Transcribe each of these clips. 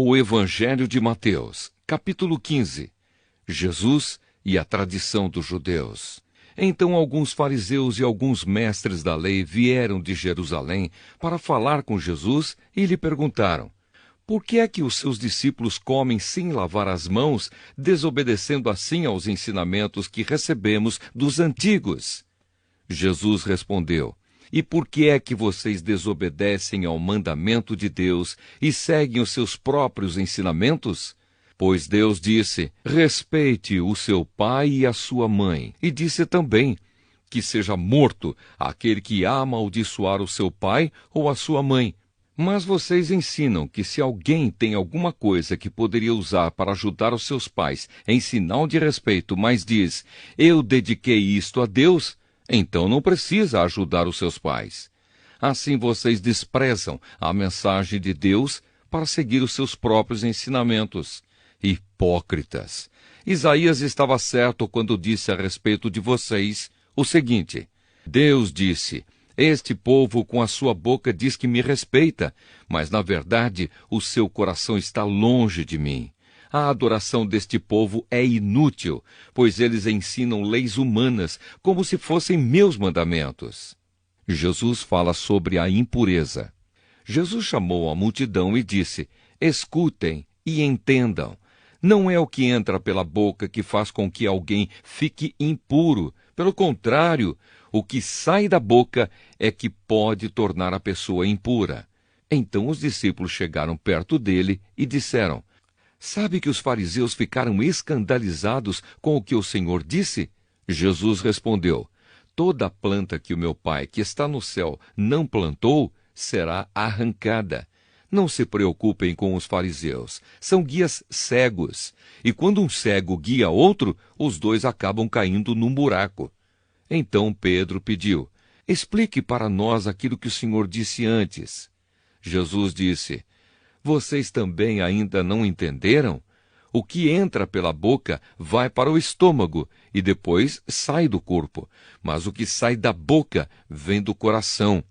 O Evangelho de Mateus, capítulo 15. Jesus e a tradição dos judeus. Então alguns fariseus e alguns mestres da lei vieram de Jerusalém para falar com Jesus e lhe perguntaram: por que é que os seus discípulos comem sem lavar as mãos, desobedecendo assim aos ensinamentos que recebemos dos antigos? Jesus respondeu: e por que é que vocês desobedecem ao mandamento de Deus e seguem os seus próprios ensinamentos? Pois Deus disse: respeite o seu pai e a sua mãe. E disse também: que seja morto aquele que amaldiçoar o seu pai ou a sua mãe. Mas vocês ensinam que se alguém tem alguma coisa que poderia usar para ajudar os seus pais em sinal de respeito, mas diz: eu dediquei isto a Deus, então não precisa ajudar os seus pais. Assim vocês desprezam a mensagem de Deus para seguir os seus próprios ensinamentos. Hipócritas! Isaías estava certo quando disse a respeito de vocês o seguinte: Deus disse: este povo com a sua boca diz que me respeita, mas na verdade o seu coração está longe de mim. A adoração deste povo é inútil, pois eles ensinam leis humanas como se fossem meus mandamentos. Jesus fala sobre a impureza. Jesus chamou a multidão e disse: escutem e entendam. Não é o que entra pela boca que faz com que alguém fique impuro. Pelo contrário, o que sai da boca é que pode tornar a pessoa impura. Então os discípulos chegaram perto dele e disseram: sabe que os fariseus ficaram escandalizados com o que o Senhor disse? Jesus respondeu: toda planta que o meu Pai, que está no céu, não plantou, será arrancada. Não se preocupem com os fariseus, são guias cegos. E quando um cego guia outro, os dois acabam caindo num buraco. Então Pedro pediu: explique para nós aquilo que o Senhor disse antes. Jesus disse: vocês também ainda não entenderam? O que entra pela boca vai para o estômago e depois sai do corpo. Mas o que sai da boca vem do coração.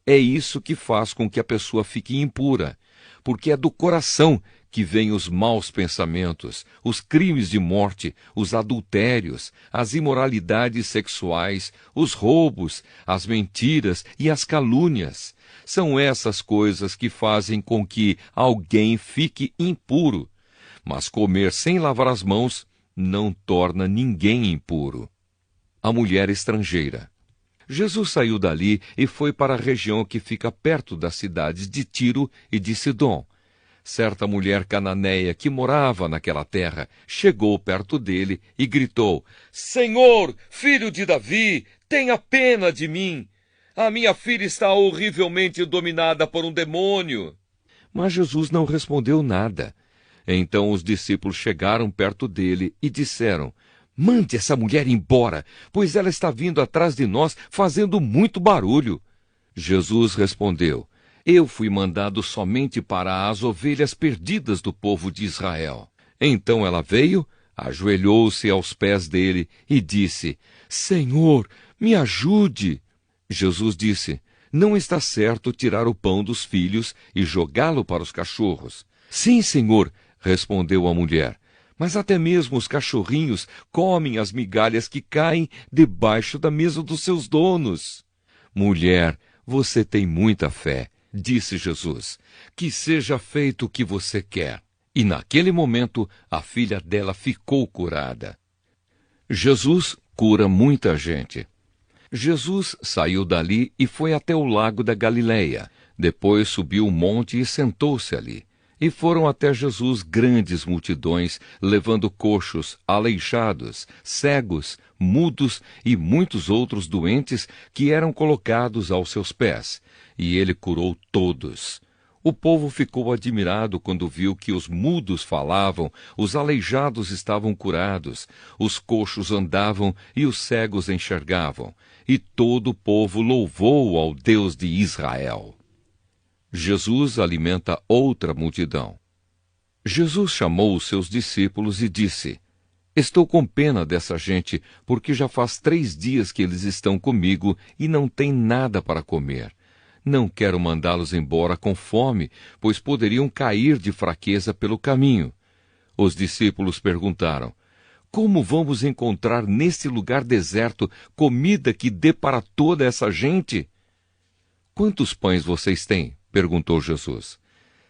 É isso que faz com que a pessoa fique impura, porque é do coração que vêm os maus pensamentos, os crimes de morte, os adultérios, as imoralidades sexuais, os roubos, as mentiras e as calúnias. São essas coisas que fazem com que alguém fique impuro. Mas comer sem lavar as mãos não torna ninguém impuro. A mulher estrangeira. Jesus saiu dali e foi para a região que fica perto das cidades de Tiro e de Sidom. Certa mulher cananeia que morava naquela terra chegou perto dele e gritou: Senhor, filho de Davi, tenha pena de mim. A minha filha está horrivelmente dominada por um demônio. Mas Jesus não respondeu nada. Então os discípulos chegaram perto dele e disseram: mande essa mulher embora, pois ela está vindo atrás de nós fazendo muito barulho. Jesus respondeu: eu fui mandado somente para as ovelhas perdidas do povo de Israel. Então ela veio, ajoelhou-se aos pés dele e disse: Senhor, me ajude. Jesus disse: não está certo tirar o pão dos filhos e jogá-lo para os cachorros. Sim, Senhor, respondeu a mulher. Mas até mesmo os cachorrinhos comem as migalhas que caem debaixo da mesa dos seus donos. Mulher, você tem muita fé, disse Jesus. Que seja feito o que você quer. E naquele momento, a filha dela ficou curada. Jesus cura muita gente. Jesus saiu dali e foi até o lago da Galileia. Depois subiu o monte e sentou-se ali. E foram até Jesus grandes multidões, levando coxos, aleijados, cegos, mudos e muitos outros doentes que eram colocados aos seus pés. E ele curou todos. O povo ficou admirado quando viu que os mudos falavam, os aleijados estavam curados, os coxos andavam e os cegos enxergavam. E todo o povo louvou ao Deus de Israel. Jesus alimenta outra multidão. Jesus chamou os seus discípulos e disse: estou com pena dessa gente, porque já faz 3 dias que eles estão comigo e não têm nada para comer. Não quero mandá-los embora com fome, pois poderiam cair de fraqueza pelo caminho. Os discípulos perguntaram: Como vamos encontrar nesse lugar deserto comida que dê para toda essa gente? Quantos pães vocês têm? Perguntou Jesus.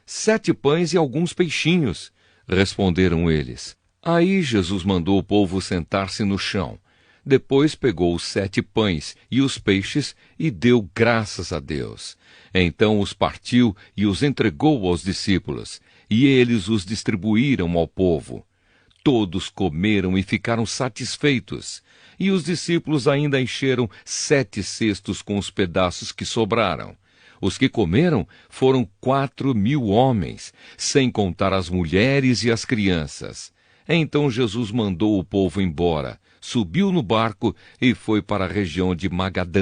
7 pães e alguns peixinhos, responderam eles. Aí Jesus mandou o povo sentar-se no chão. Depois pegou os 7 pães e os peixes e deu graças a Deus. Então os partiu e os entregou aos discípulos, e eles os distribuíram ao povo. Todos comeram e ficaram satisfeitos, e os discípulos ainda encheram 7 cestos com os pedaços que sobraram. Os que comeram foram 4.000 homens, sem contar as mulheres e as crianças. Então Jesus mandou o povo embora, subiu no barco e foi para a região de Magadã.